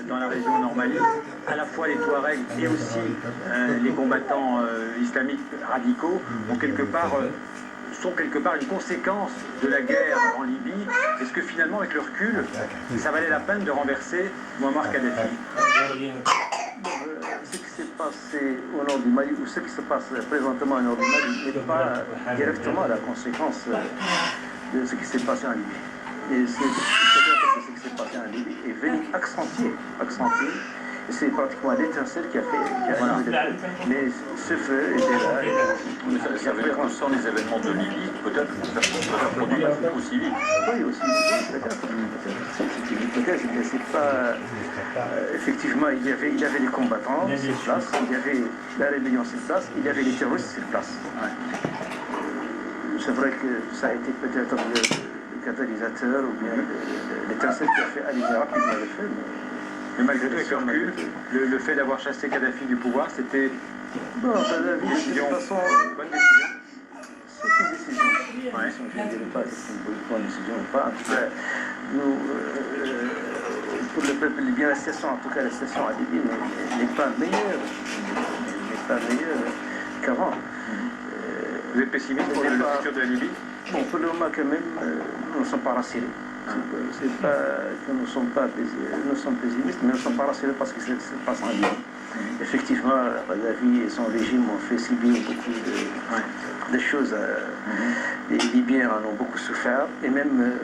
dans la région Nord-Mali, à la fois les Touaregs et aussi les combattants islamiques radicaux sont quelque part une conséquence de la guerre en Libye. Est-ce que finalement, avec le recul, ça valait la peine de renverser Muammar Kadhafi? Ce qui s'est passé au nord du Mali, ou ce qui se passe présentement au nord du Mali, n'est pas directement la conséquence de ce qui s'est passé en Libye. Et c'est peut-être que ce qui s'est passé en Libye est venu accentuer. Et c'est pratiquement l'étincelle qui a allumé le feu. Mais ce feu était là. Ça veut dire que sans les événements de Libye, peut-être que ça peut produire aussi vite. Oui, aussi vite, peut-être, mais c'est pas... effectivement, il y avait les combattants sur place, il y avait la rébellion sur place, il y avait les terroristes sur place. C'est vrai que ça a été peut-être le catalyseur ou bien l'étincelle qui a fait allumer rapidement le feu. Mais malgré tout, avec le recul, le fait d'avoir chassé Kadhafi du pouvoir, c'était bon, Kadhafi, de toute façon, bonne décision. C'est une décision. Ouais. Je ne dirais pas que c'est une bonne décision ou pas. En tout cas, nous, pour le peuple libyen, la situation, en tout cas la situation en Libye n'est pas meilleure. N'est pas meilleure qu'avant. Vous êtes pessimiste pour le futur de la Libye? Bon, pour le moment, quand même, nous ne sommes pas rassurés. C'est pas que nous sommes pessimistes, mais nous ne sommes pas rassurés parce que ce qui se passe en Libye. Effectivement, Kadhafi et son régime ont fait subir beaucoup de choses. Les Libyens en ont beaucoup souffert, et même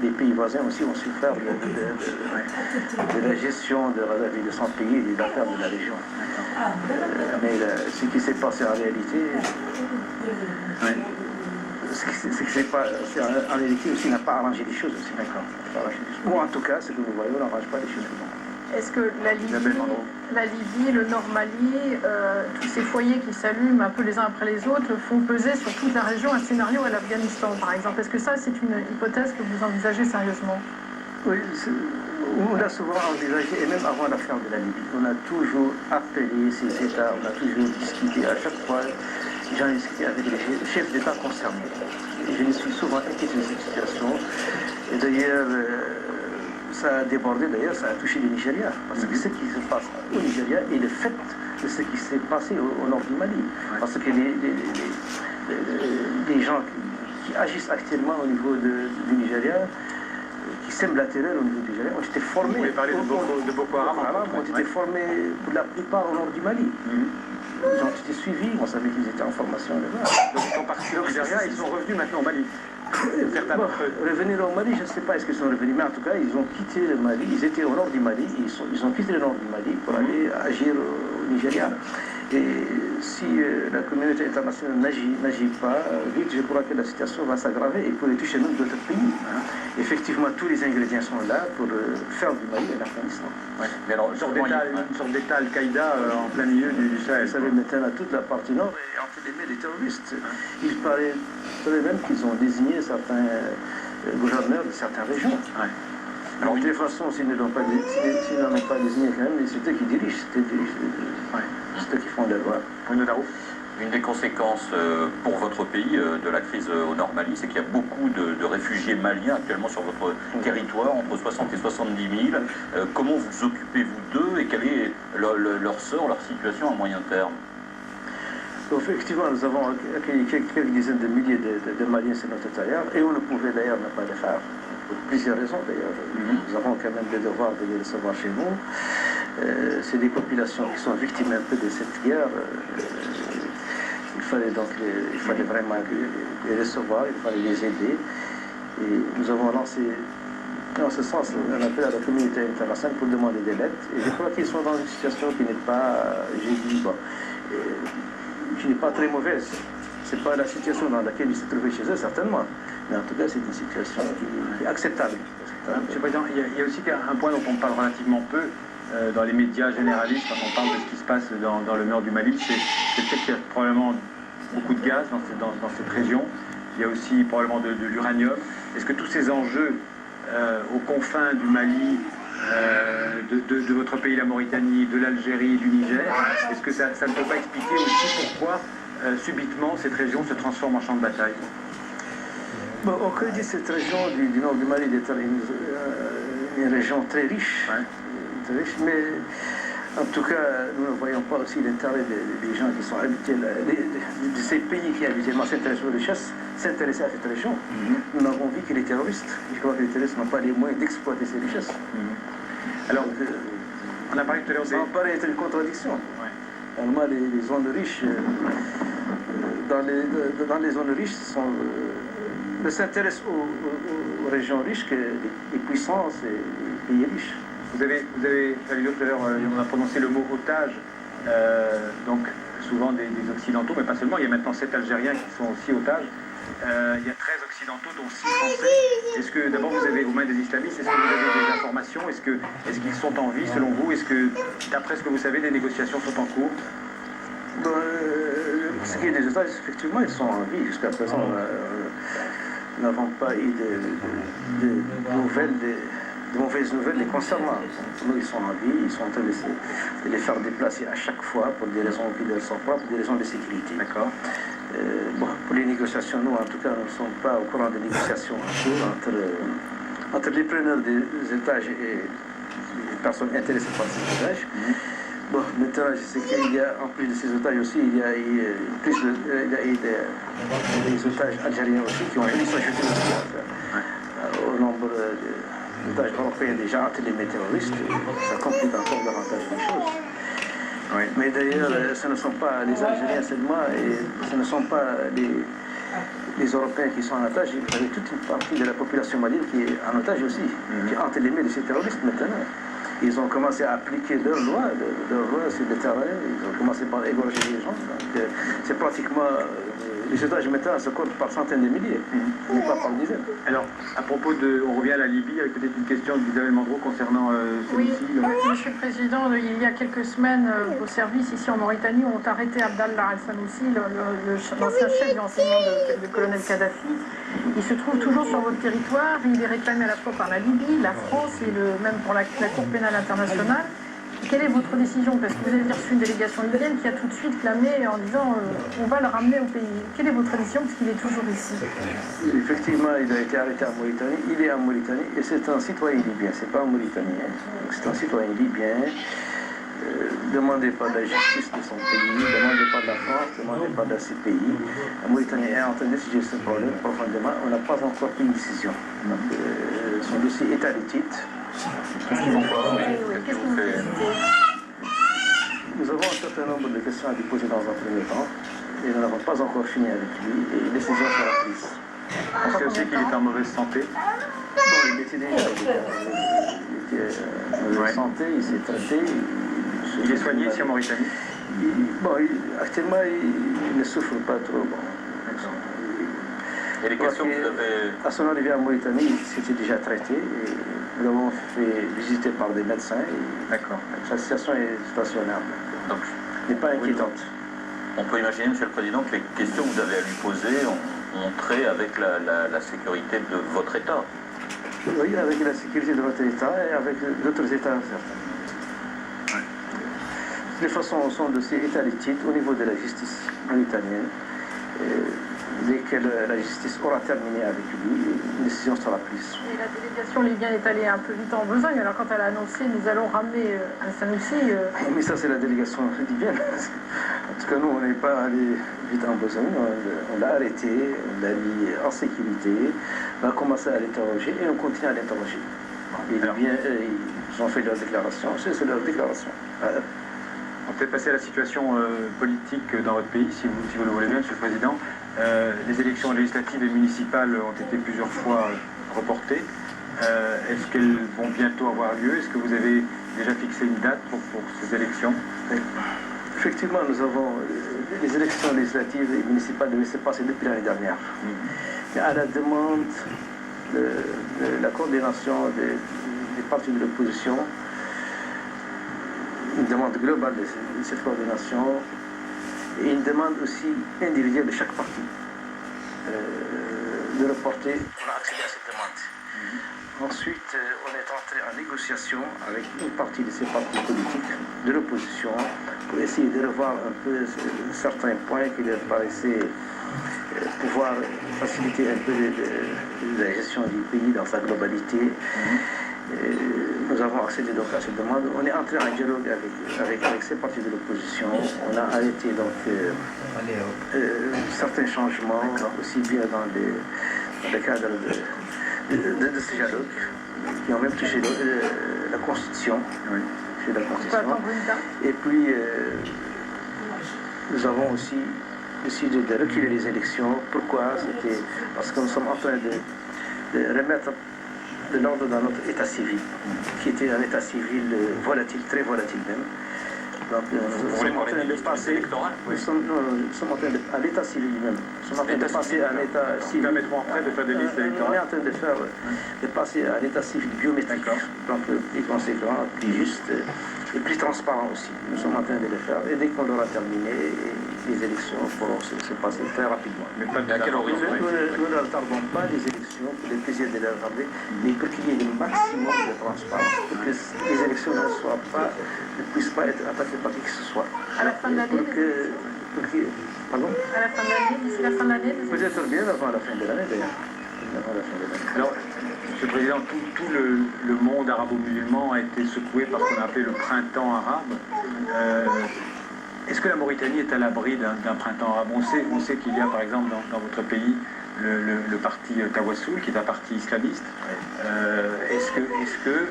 les pays voisins aussi ont souffert de la gestion de Kadhafi, de son pays et des affaires de la région. Mais ce qui s'est passé en réalité... Ce qui s'est passé en réalité aussi n'a pas arrangé les choses aussi, d'accord. Ou en tout cas, ce que nous voyons n'arrange pas les choses. Est-ce que la Libye, le Nord-Mali, tous ces foyers qui s'allument un peu les uns après les autres, font peser sur toute la région un scénario à l'Afghanistan, par exemple? Est-ce que ça, c'est une hypothèse que vous envisagez sérieusement? Oui, on l'a souvent envisagé, et même avant l'affaire de la Libye. On a toujours appelé ces États, on a toujours discuté à chaque fois. J'en ai discuté avec les chefs d'État concernés. Et je me suis souvent inquiété de cette situation. Et d'ailleurs, ça a débordé, ça a touché le Nigeria. Parce que ce qui se passe au Nigeria est le fait de ce qui s'est passé au nord du Mali. Parce que les gens qui agissent actuellement au niveau du Nigeria, qui sèment la terreur au niveau du Nigeria, ont été formés. Vous voulez parler de Boko Haram? Ont été formés pour la plupart au nord du Mali. Ils ont été suivis, on savait qu'ils étaient en formation là-bas. Donc ils sont partis au Nigeria, ils sont revenus maintenant au Mali. Revenir au Mali, je ne sais pas est-ce qu'ils sont revenus, mais en tout cas, ils ont quitté le Mali, ils étaient au nord du Mali, ils ont quitté le nord du Mali pour aller agir au Nigeria. Et si la communauté internationale n'agit pas vite, je crois que la situation va s'aggraver et pourrait toucher même d'autres pays. Effectivement, tous les ingrédients sont là pour faire du Mali un Afghanistan. Mais alors, une sorte d'État Al-Qaïda en plein milieu du Sahel. Vous savez, maintenant, toute la partie nord est entre les mains des terroristes. Il paraît même qu'ils ont désigné certains gouverneurs de certaines régions. Alors, de toute façon, s'ils n'en ont pas désigné quand même, c'est eux qui dirigent, c'est eux qui font la loi. Une des conséquences pour votre pays de la crise au Nord-Mali, c'est qu'il y a beaucoup de réfugiés maliens actuellement sur votre territoire, entre 60 et 70 000. Comment vous occupez-vous d'eux et quel est leur sort, leur situation à moyen terme? Effectivement, nous avons accueilli quelques dizaines de milliers de Maliens sur notre territoire et on ne pouvait d'ailleurs ne pas le faire. Pour plusieurs raisons d'ailleurs. Nous avons quand même le devoir de les recevoir chez nous. C'est des populations qui sont victimes un peu de cette guerre. Il fallait vraiment les recevoir, il fallait les aider. Et nous avons lancé, en ce sens, un appel à la communauté internationale pour demander de l'aide. Et je crois qu'ils sont dans une situation qui n'est pas, qui n'est pas très mauvaise. Ce n'est pas la situation dans laquelle ils se trouvaient chez eux, certainement. Mais en tout cas, c'est une situation qui est acceptable. Monsieur le Président, il y a aussi un point dont on parle relativement peu dans les médias généralistes quand on parle de ce qui se passe dans le nord du Mali. C'est le fait qu'il y a probablement beaucoup de gaz dans cette région. Il y a aussi probablement de l'uranium. Est-ce que tous ces enjeux aux confins du Mali, de votre pays, la Mauritanie, de l'Algérie, du Niger, est-ce que ça ne peut pas expliquer aussi pourquoi subitement cette région se transforme en champ de bataille? Bon, on dit cette région du nord du Mali d'être une région très riche, mais en tout cas, nous ne voyons pas aussi l'intérêt des gens qui sont habités, de ces pays qui habituellement s'intéressent aux richesses, s'intéresser à cette région. Nous n'avons vu que les terroristes. Je crois que les terroristes n'ont pas les moyens d'exploiter ces richesses. Alors, on a parlé tout à l'heure ça me paraît être une contradiction. Normalement, les zones riches, dans les zones riches, ne s'intéressent aux régions riches que les puissances et les pays riches. Vous avez fallu tout à l'heure, on a prononcé le mot otage, donc souvent des Occidentaux, mais pas seulement. Il y a maintenant 7 Algériens qui sont aussi otages. Il y a 13 Occidentaux, dont 6 Français. Est-ce que, d'abord, vous avez aux mains des islamistes, est-ce que vous avez des informations? Est-ce qu'ils sont en vie, selon vous? Est-ce que, d'après ce que vous savez, des négociations sont en cours? Ce qui est des otages, effectivement, ils sont en vie. Jusqu'à présent, nous n'avons pas eu de mauvaises nouvelles les concernant. Nous, ils sont en vie, ils sont en train de les faire déplacer à chaque fois pour des raisons qui leur sont propres, pour des raisons de sécurité. D'accord. Pour les négociations, nous, en tout cas, nous ne sommes pas au courant des négociations en cours entre les preneurs des otages et les personnes intéressées par ces otages. Bon, maintenant, je sais qu'il y a, en plus de ces otages aussi, il y a eu des otages algériens aussi qui ont été s'ajouter aussi au nombre d'otages européens déjà entre les terroristes. Ça complique encore davantage les choses. Oui. Mais d'ailleurs, ce ne sont pas les Algériens seulement et ce ne sont pas les Européens qui sont en otage. Il y avait toute une partie de la population malienne qui est en otage aussi, qui est entre les mains de ces terroristes maintenant. Ils ont commencé à appliquer leurs lois sur le terrain, ils ont commencé par égorger les gens. C'est pratiquement, les otages maintenant se comptent par centaines de milliers, mais pas par dizaines. Alors, à propos on revient à la Libye, avec peut-être une question d'Isabelle Mandreau concernant celui-ci. Oui, Monsieur le Président, il y a quelques semaines, vos services ici en Mauritanie ont arrêté Abdallah Al-Sanoussi, l'ancien chef du renseignement de colonel Kadhafi. Il se trouve toujours sur votre territoire, il est réclamé à la fois par la Libye, la France et même pour la Cour pénale internationale. Quelle est votre décision? Parce que vous avez reçu une délégation libyenne qui a tout de suite clamé en disant on va le ramener au pays. Quelle est votre décision parce qu'il est toujours ici? Effectivement, il a été arrêté en Mauritanie. Il est en Mauritanie et c'est un citoyen libyen, c'est pas un Mauritanien. C'est un citoyen libyen demandé par la justice de son pays, demandé par la France, demandé par la CPI. La Mauritanie est en train d'étudier ce problème profondément. On n'a pas encore pris une décision. Donc, son dossier est à l'étude. Qu'est-ce qu'ils ont fait? Nous avons un certain nombre de questions à lui poser dans un premier temps et nous n'avons pas encore fini avec lui et une décision sera prise. On sait aussi qu'il est en mauvaise santé. Bon, il était déjà en mauvaise santé, il s'est traité. Il est soigné ici en Mauritanie. Actuellement, il ne souffre pas trop. Bon. Et les questions que vous avez... À son arrivée en Mauritanie, il s'était déjà traité. Et nous l'avons fait visiter par des médecins. D'accord. Sa situation est stationnaire. Donc, n'est pas inquiétante. On peut imaginer, Monsieur le Président, que les questions que vous avez à lui poser ont trait avec la sécurité de votre État. Oui, avec la sécurité de votre État et avec d'autres États certains. De toute façon, son dossier est à l'étude au niveau de la justice mauritanienne. Dès que la justice aura terminé avec lui, une décision sera prise. Et la délégation libyenne est allée un peu vite en besogne. Alors quand elle a annoncé nous allons ramener Al-Sanoussi... Mais ça c'est la délégation libyenne. En tout cas nous on n'est pas allé vite en besogne. On l'a arrêté, on l'a mis en sécurité, on a commencé à l'interroger et on continue à l'interroger. Les Libyens, ils ont fait leur déclaration, c'est leur déclaration. On peut passer à la situation politique dans votre pays, si vous le voulez bien, Monsieur le Président. Les élections législatives et municipales ont été plusieurs fois reportées. Est-ce qu'elles vont bientôt avoir lieu? Est-ce que vous avez déjà fixé une date pour ces élections? Effectivement, nous avons les élections législatives et municipales devaient se passer depuis l'année dernière. Mais à la demande de la coordination des partis de l'opposition, une demande globale de cette coordination et une demande aussi individuelle de chaque parti de reporter. On a accédé à cette demande. Ensuite, on est entré en négociation avec une partie de ces partis politiques de l'opposition pour essayer de revoir un peu certains points qui leur paraissaient pouvoir faciliter un peu la gestion du pays dans sa globalité. Et nous avons accédé donc à cette demande. On est entré en dialogue avec ces partis de l'opposition. On a arrêté donc certains changements, aussi bien dans le cadre de ce dialogue, qui ont même touché la Constitution. Oui. La Constitution. Et puis, nous avons aussi décidé de reculer les élections. Pourquoi? C'était parce que nous sommes en train de remettre de l'ordre dans notre état civil, qui était un état civil volatile, très volatile même. Donc, nous sommes en train de passer, nous sommes en train de, à l'état civil même, nous sommes en train de passer à un état civil. Ils permettront après de faire des listes électorales. On est en train de passer à l'état civil biométrique, donc plus conséquent, plus juste et plus transparent aussi. Nous sommes en train de le faire et dès qu'on l'aura terminé, les élections pourront se passer très rapidement. Mais à quel horizon? Nous ne retardons pas les élections pour le plaisir de les retarder, mais pour qu'il y ait le maximum de transparence, pour que les élections ne puissent pas être attaquées par qui que ce soit. À la fin de l'année Pardon? À la fin de l'année, d'ici la fin de l'année? Peut-être bien avant la fin de l'année d'ailleurs. Alors, Monsieur le Président, tout le monde arabo-musulman a été secoué par ce qu'on a appelé le printemps arabe. Est-ce que la Mauritanie est à l'abri d'un printemps arabe? On sait qu'il y a par exemple dans votre pays le parti Tawassoul, qui est un parti islamiste. Est-ce que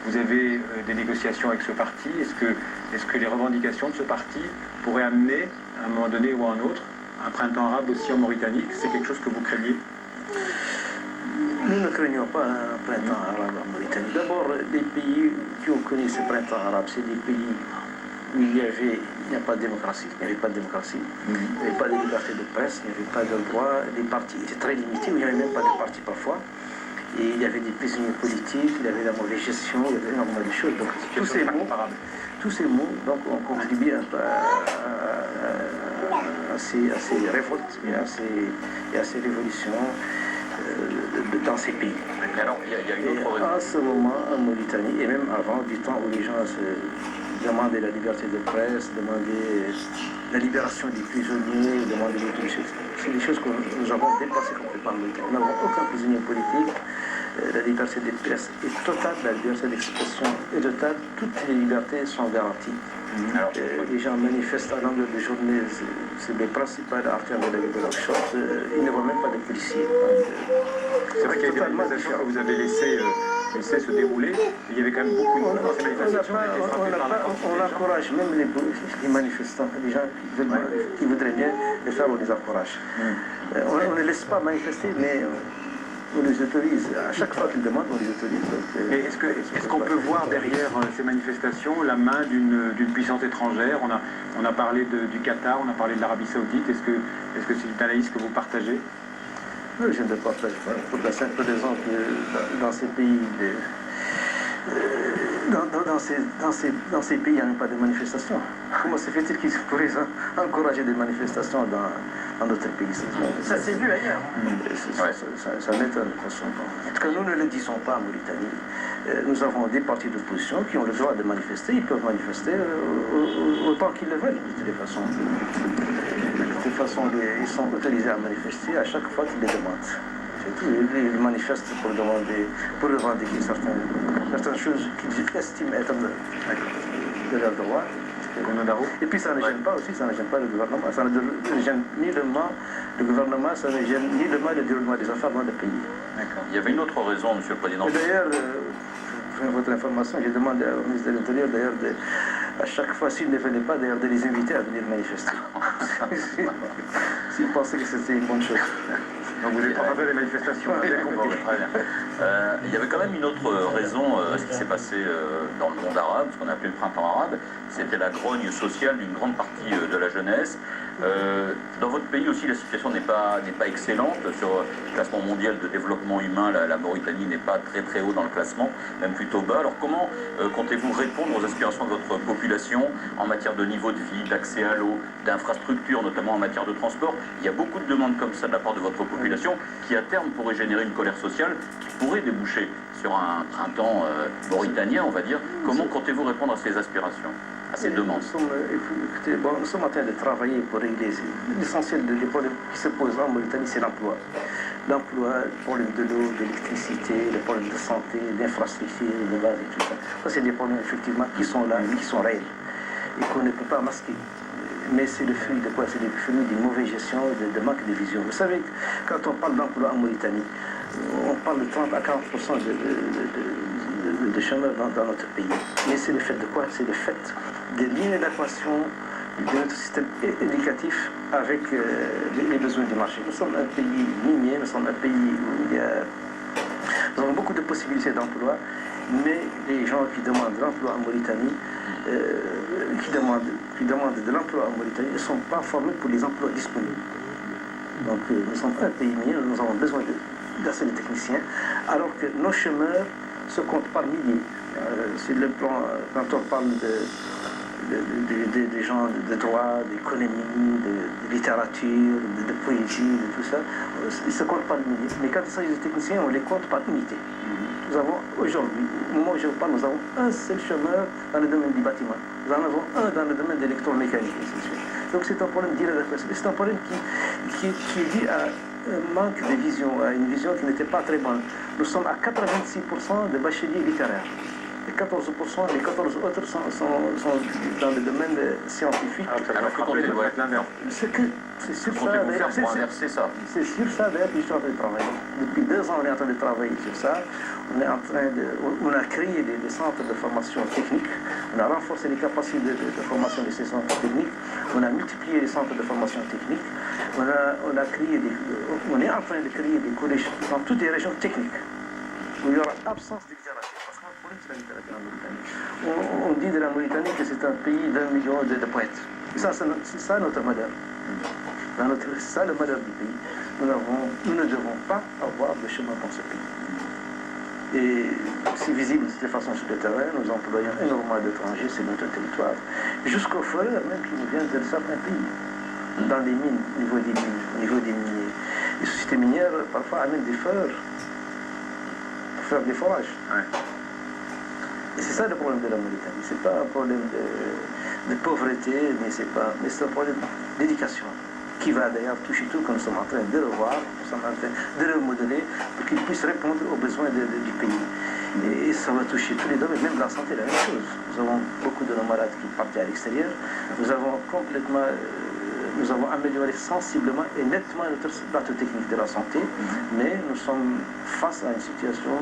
vous avez des négociations avec ce parti? Est-ce que les revendications de ce parti pourraient amener, à un moment donné ou à un autre, un printemps arabe aussi en Mauritanie? C'est quelque chose que vous craignez? Nous ne craignons pas un printemps arabe en Mauritanie. D'abord, les pays qui ont connu ce printemps arabe, c'est des pays où il n'y a pas de démocratie. Il n'y avait pas de démocratie, il n'y avait pas de liberté de presse, il n'y avait pas de droit, les partis étaient très limités, où il n'y avait même pas de partis parfois. Et il y avait des prisonniers politiques, il y avait la mauvaise gestion, il y avait énormément de choses. Donc tous ces mots donc, ont contribué à ces révoltes et à ces révolutions dans ces pays. Mais alors, il y a une autre raison. En ce moment, en Mauritanie, et même avant, du temps où les gens se demandaient la liberté de presse, demandaient la libération des prisonniers, demandaient des choses. C'est des choses que nous avons dépassées complètement en Mauritanie. Nous n'avons aucun prisonnier politique. La liberté de presse est totale, la liberté d'expression est totale. Toutes les libertés sont garanties. Alors, les gens manifestent à longueur de journée, c'est les principales artères de la vie de leur shop. Ils ne voient même pas de policiers. C'est vrai qu'il y a des manifestations que vous avez laissé se dérouler. Il y avait quand même beaucoup de ces manifestations. On encourage même les manifestants, les gens qui voudraient bien le faire, on les encourage. On ne laisse pas manifester, mais on les autorise. À chaque fois qu'ils demandent, on les autorise. Mais est-ce qu'on peut voir derrière ces manifestations la main d'une puissance étrangère? On a parlé du Qatar, on a parlé de l'Arabie Saoudite. Est-ce que c'est une analyse que vous partagez? Je ne le partage pas, pour la simple raison que dans ces pays, dans ces pays, il n'y a même pas de manifestations. Comment se fait-il qu'ils pourraient encourager des manifestations dans notre pays? Ça s'est vu ailleurs. Ça m'étonne. En tout cas, nous ne le disons pas en Mauritanie. Nous avons des partis d'opposition qui ont le droit de manifester. Ils peuvent manifester autant qu'ils le veulent, de toute façon. De toute façon, ils sont autorisés à manifester à chaque fois qu'ils les demandent. C'est tout. Ils manifestent pour revendiquer certaines choses qu'ils estiment être de leur droit. Et puis ça ne gêne pas aussi, ça ne gêne pas le gouvernement. Ça ne gêne ni le gouvernement, ça ne gêne ni le déroulement des affaires dans le pays. D'accord. Il y avait une autre raison, Monsieur le Président. D'ailleurs, pour votre information, j'ai demandé au ministre de l'Intérieur d'ailleurs à chaque fois, s'il ne venait pas, d'ailleurs, de les inviter à venir manifester. S'ils pensaient que c'était une bonne chose. Donc vous êtes en faveur des manifestations. Très bien. Il y avait quand même une autre raison à ce qui s'est passé dans le monde arabe, ce qu'on a appelé le printemps arabe. C'était la grogne sociale d'une grande partie de la jeunesse. Dans votre pays aussi, la situation n'est pas excellente. Sur le classement mondial de développement humain, la Mauritanie n'est pas très haut dans le classement, même plutôt bas. Alors comment comptez-vous répondre aux aspirations de votre population en matière de niveau de vie, d'accès à l'eau, d'infrastructures, notamment en matière de transport? Il y a beaucoup de demandes comme ça de la part de votre population. population, qui à terme pourrait générer une colère sociale qui pourrait déboucher sur un printemps mauritanien, on va dire. Comment comptez-vous répondre à ces aspirations, à ces demandes? Nous sommes en train de travailler pour régler l'essentiel des problèmes qui se posent en Mauritanie, c'est l'emploi. L'emploi, le problème de l'eau, de l'électricité, le problème de santé, d'infrastructure, de base et tout ça. Ça, c'est des problèmes effectivement qui sont là, qui sont réels et qu'on ne peut pas masquer. Mais c'est le fruit de quoi? C'est le fruit d'une mauvaise gestion, de manque de vision. Vous savez, quand on parle d'emploi en Mauritanie, on parle de 30 à 40% de chômeurs dans notre pays. Mais c'est le fait de quoi? C'est le fait de l'inadéquation de notre système éducatif avec les besoins du marché. Nous sommes un pays minier, nous sommes un pays où nous avons beaucoup de possibilités d'emploi, mais les gens qui demandent l'emploi en Mauritanie, qui demandent de l'emploi en Mauritanie, ne sont pas formés pour les emplois disponibles. Donc nous sommes un pays minier, nous avons besoin d'assez de techniciens, alors que nos chômeurs se comptent par milliers. Sur le plan, quand on parle des gens de droit, d'économie, de littérature, de poésie, de tout ça, ils se comptent par milliers. Mais quand il s'agit de techniciens, on les compte par unité. Nous avons aujourd'hui, au moment où je vous parle, nous avons un seul chômeur dans le domaine du bâtiment. Nous en avons un dans le domaine de l'électromécanique, et ainsi de suite. Donc c'est un problème d'inadéquation. C'est un problème qui est dû à un manque de vision, à une vision qui n'était pas très bonne. Nous sommes à 86% de bacheliers littéraires. Et 14%, les 14 autres sont dans le domaine scientifique. Alors que comptez-vous faire? C'est sur ça, Comptez-vous faire pour inverser ça? C'est sur ça d'ailleurs que je suis en train de travailler. Depuis 2 ans, on est en train de travailler sur ça. On a créé des centres de formation technique. On a renforcé les capacités de formation de ces centres techniques. On a multiplié les centres de formation technique. On est en train de créer des collèges dans toutes les régions techniques où il y aura absence de littérature. La littérature en Mauritanie. On dit de la Mauritanie que c'est un pays d'1 million de poètes. Et ça, c'est ça notre malheur. C'est ça le malheur du pays. Nous ne devons pas avoir de chemin dans ce pays. Et c'est visible de toute façon sur le terrain. Nous employons énormément d'étrangers sur notre territoire, jusqu'aux foreurs même qui nous viennent de certains pays. Dans les mines, au niveau des miniers. Les sociétés minières parfois amènent des foreurs pour faire des forages. Ouais. Et c'est ça le problème de la Mauritanie. Ce n'est pas un problème de pauvreté, mais c'est un problème d'éducation qui va d'ailleurs toucher tout, que nous sommes en train de revoir, nous sommes en train de remodeler pour qu'il puisse répondre aux besoins du pays. Et ça va toucher tous les domaines, même la santé, la même chose. Nous avons beaucoup de nos malades qui partent à l'extérieur. Nous avons amélioré sensiblement et nettement notre plateau technique de la santé, mais nous sommes face à une situation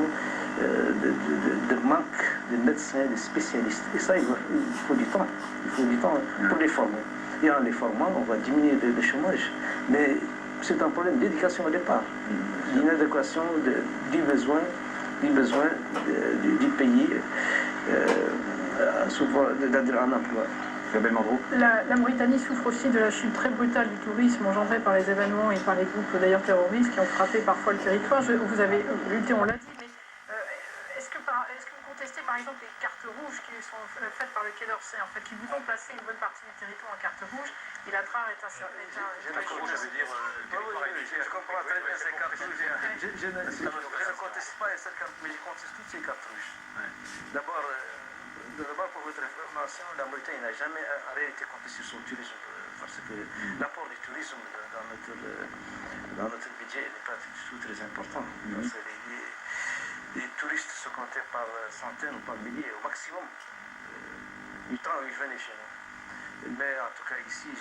de manque de médecins, de spécialistes. Et ça, il faut du temps. Il faut du temps pour les former. Et en les formant, on va diminuer le chômage. Mais c'est un problème d'éducation au départ, d'inadéquation du besoin du pays en emploi. La Mauritanie souffre aussi de la chute très brutale du tourisme engendrée par les événements et par les groupes d'ailleurs terroristes qui ont frappé parfois le territoire. Vous avez lutté, on l'a dit, mais est-ce que vous contestez par exemple les cartes rouges qui sont faites par le Quai d'Orsay, en fait, qui vous ont placé une bonne partie du territoire en carte rouge et la TRAR est un... Je comprends très bien ces cartes rouges. Je ne conteste pas cette carte, mais je conteste toutes ces cartes rouges. D'abord, pour votre information, la Mauritanie n'a jamais en réalité compté sur son tourisme parce que l'apport du tourisme dans notre budget n'est pas du tout très important. Parce que les touristes se comptaient par centaines ou par milliers au maximum du temps où ils venaient chez nous. Mais en tout cas ici,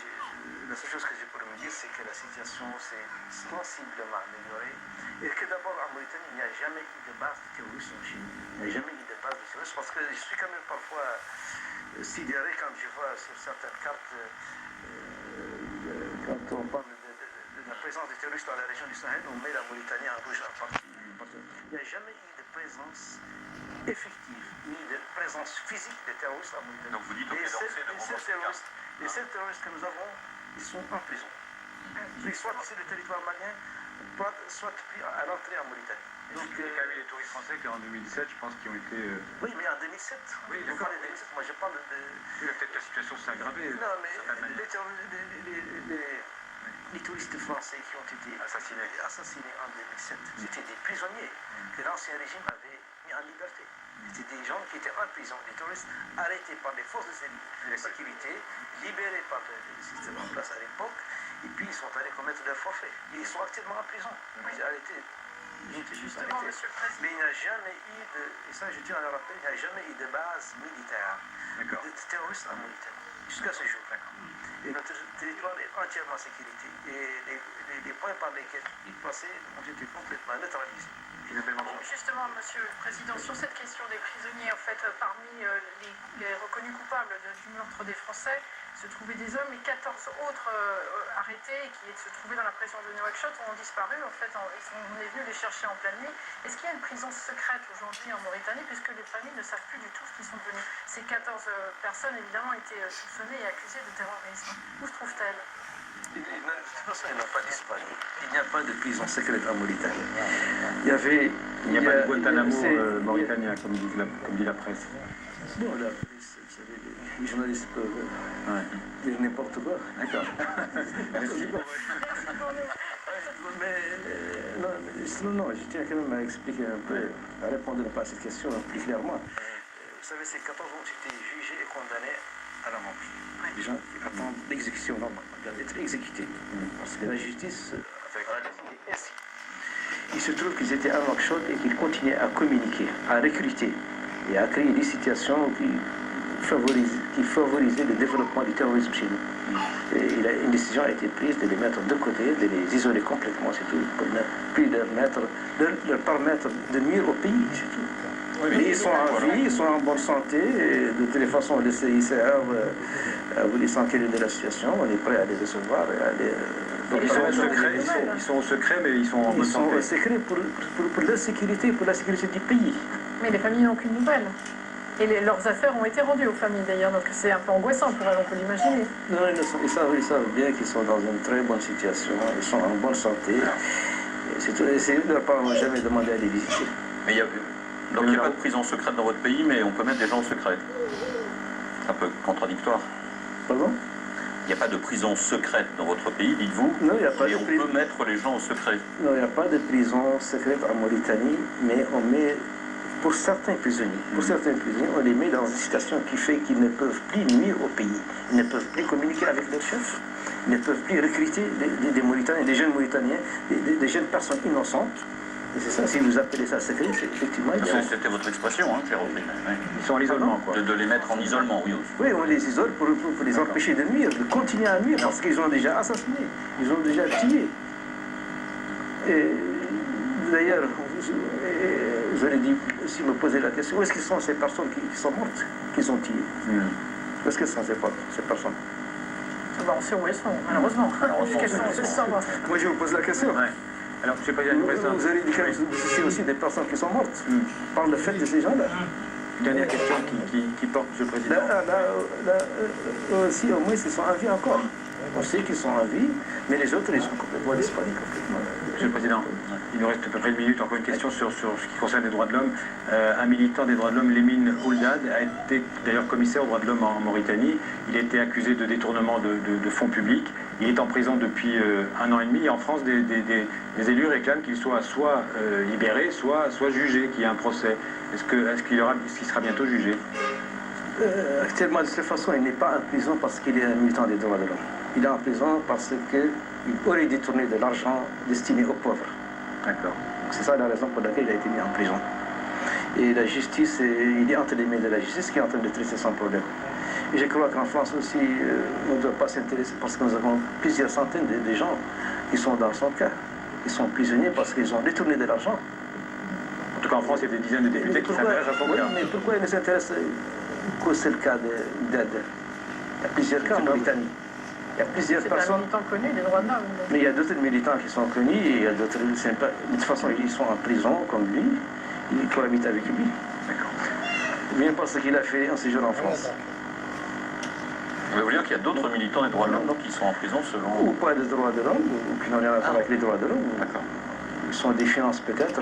la seule chose que je pourrais me dire, c'est que la situation s'est sensiblement améliorée et que d'abord en Mauritanie, il n'y a jamais eu de base de terrorisme en Chine. Il n'y a jamais eu de base de terrorisme parce que je suis quand même parfois sidéré quand je vois sur certaines cartes, quand on parle de la présence des terroristes dans la région du Sahel, on met la Mauritanie en rouge en partie. Il n'y a jamais eu de présence effective, ni de présence physique des terroristes en Mauritanie. Donc vous dites que les seuls terroristes que nous avons, ils sont en prison. Ils soit sur le territoire malien, soit pris à l'entrée en Mauritanie. Donc il y a quand même eu les touristes français qui en 2017, je pense, qui ont été... Oui, mais en 2007. Oui, d'accord. Moi je parle de... Peut-être la situation s'est aggravée. Non, mais les touristes français qui ont été assassinés en 2007, c'était des prisonniers que l'ancien régime avait mis en liberté. C'était des gens qui étaient en prison, des touristes arrêtés par les forces de sécurité, libérés par le système en place à l'époque, et puis ils sont allés commettre leur forfait. Ils sont actuellement en prison. Ils ont arrêté. Justement, Monsieur le Président. Mais il n'y a jamais eu de, et ça je tiens à le rappeler, il n'y a jamais eu de base militaire de terroristes en Mauritanie, jusqu'à ce jour. Et notre territoire est entièrement sécurité. Et les points par lesquels ils passaient ont été complètement neutralisés. Justement, Monsieur le Président, sur cette question des prisonniers, en fait, parmi les reconnus coupables du meurtre des Français, se trouvaient des hommes et 14 autres arrêtés qui se trouvaient dans la prison de Nouakchott ont disparu. En fait, on est venu les chercher en pleine nuit. Est-ce qu'il y a une prison secrète aujourd'hui en Mauritanie, puisque les familles ne savent plus du tout ce qu'ils sont devenus? Ces 14 personnes, évidemment, étaient soupçonnées et accusées de terrorisme. Où se trouvent-elles? De toute façon, il n'a pas disparu. Il n'y a pas de prison secrète en Mauritanie. Il n'y a pas de Guantanamo mauritanien, comme dit la presse. Bon, la presse, vous savez, les journalistes peuvent dire n'importe quoi. D'accord. Merci. Non, je tiens quand même à expliquer un peu, à répondre à cette question plus clairement. Vous savez, ces 14 ont été jugés et condamnés à la mort. Les gens qui attendent l'exécution normalement, d'être exécutés. Parce que la justice a décidé ainsi. Il se trouve qu'ils étaient à Nouakchott et qu'ils continuaient à communiquer, à recruter et à créer des situations qui favorisaient le développement du terrorisme chez nous. Et une décision a été prise de les mettre de côté, de les isoler complètement, c'est tout, pour ne plus leur permettre de nuire au pays, c'est tout. Oui, ils sont en vie, ils sont en bonne santé, et de toutes les façons, le CICR voulait s'enquérir de la situation, on est prêt à les recevoir et à les... Donc ils sont au secret, mais ils sont en bonne santé. Ils sont au secret pour leur sécurité, pour la sécurité du pays. Mais les familles n'ont aucune nouvelle. Et leurs affaires ont été rendues aux familles d'ailleurs, donc c'est un peu angoissant pour elles, on peut l'imaginer. Non, ils savent bien qu'ils sont dans une très bonne situation, ils sont en bonne santé. Leurs parents n'ont jamais demandé à les visiter. Mais donc il n'y a pas de prison secrète dans votre pays, mais on peut mettre des gens au secret. C'est un peu contradictoire. Pardon? Il n'y a pas de prison secrète dans votre pays, dites-vous. Non, il n'y a pas et de on peut mettre les gens au secret. Non, il n'y a pas de prison secrète en Mauritanie, mais on met, pour certains prisonniers, on les met dans une situation qui fait qu'ils ne peuvent plus nuire au pays. Ils ne peuvent plus communiquer avec leurs chefs. Ils ne peuvent plus recruter des Mauritaniens, des jeunes Mauritaniens, des jeunes personnes innocentes. Et c'est ça, si vous appelez ça secret, c'est effectivement... C'était votre expression, hein, que j'ai repris. Ils sont en isolement, quoi. De les mettre en isolement, oui. Oui, on les isole pour les empêcher de nuire, de continuer à nuire, parce qu'ils ont déjà assassiné, ils ont déjà tué. Et d'ailleurs, vous allez aussi me poser la question, où est-ce qu'ils sont ces personnes qui sont mortes, qu'ils ont tuées? Où est-ce qu'elles sont ces personnes? Bon, on sait où elles sont, malheureusement. Moi, je vous pose la question. Ouais. Alors, je sais pas, vous allez dire que c'est aussi des personnes qui sont mortes par le fait de ces gens-là. Dernière question qui porte, Monsieur le Président. Là aussi, au moins, ils sont en vie encore. On sait qu'ils sont en vie, mais les autres, ils sont complètement disparus. Monsieur le Président, il nous reste à peu près une minute. Encore une question sur ce qui concerne les droits de l'homme. Un militant des droits de l'homme, Lemine Ouldad, a été d'ailleurs commissaire aux droits de l'homme en Mauritanie. Il a été accusé de détournement de fonds publics. Il est en prison depuis 1 an et demi. Et en France, des élus réclament qu'il soit libéré, soit jugé, qu'il y ait un procès. Est-ce qu'il sera bientôt jugé? Actuellement, de cette façon, il n'est pas en prison parce qu'il est un militant des droits de l'homme. Il est en prison parce qu'il aurait détourné de l'argent destiné aux pauvres. D'accord. C'est ça la raison pour laquelle il a été mis en prison. Et la justice, il est entre les mains de la justice qui est en train de traiter son problème. Et je crois qu'en France aussi, on ne doit pas s'intéresser parce que nous avons plusieurs centaines de gens qui sont dans son cas, qui sont prisonniers parce qu'ils ont détourné de l'argent. En tout cas, en France, il y a des dizaines de députés qui s'intéressent à son cas. Mais pourquoi ils ne s'intéressent qu'au seul cas d'Ouldad? Il y a plusieurs cas en Mauritanie. Il y a plusieurs personnes. C'est un militant connu des droits de l'homme. Mais il y a d'autres militants qui sont connus et il y a d'autres. De toute façon, ils sont en prison comme lui. Il cohabite avec lui. D'accord. Bien parce qu'il a fait un séjour en France. Vous voulez dire qu'il y a d'autres militants des droits de l'homme qui sont en prison selon... Ou pas des droits de l'homme, ou qui n'ont rien à voir avec les droits de l'homme. D'accord. ils sont des finances peut-être,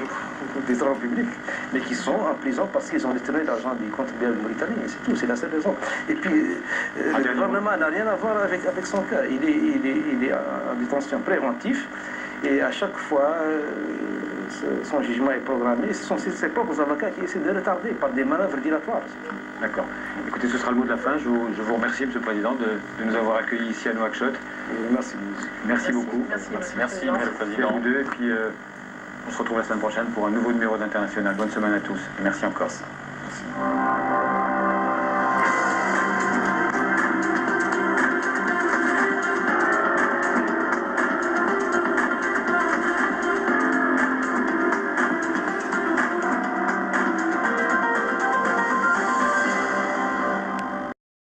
des travaux publics, mais qui sont en prison parce qu'ils ont détourné l'argent du contribuable mauritanien, c'est tout, c'est la seule raison. Et puis, le gouvernement n'a rien à voir avec son cas. Il est en détention préventive, et à chaque fois, son jugement est programmé. Ce sont ses propres avocats qui essaient de retarder par des manœuvres dilatoires. D'accord. Écoutez, ce sera le mot de la fin. Je vous remercie, M. le Président, de nous avoir accueillis ici à Nouakchott. Merci beaucoup. Merci, M. le Président. À vous deux, et puis on se retrouve la semaine prochaine pour un nouveau numéro d'International. Bonne semaine à tous. Et merci encore. Merci.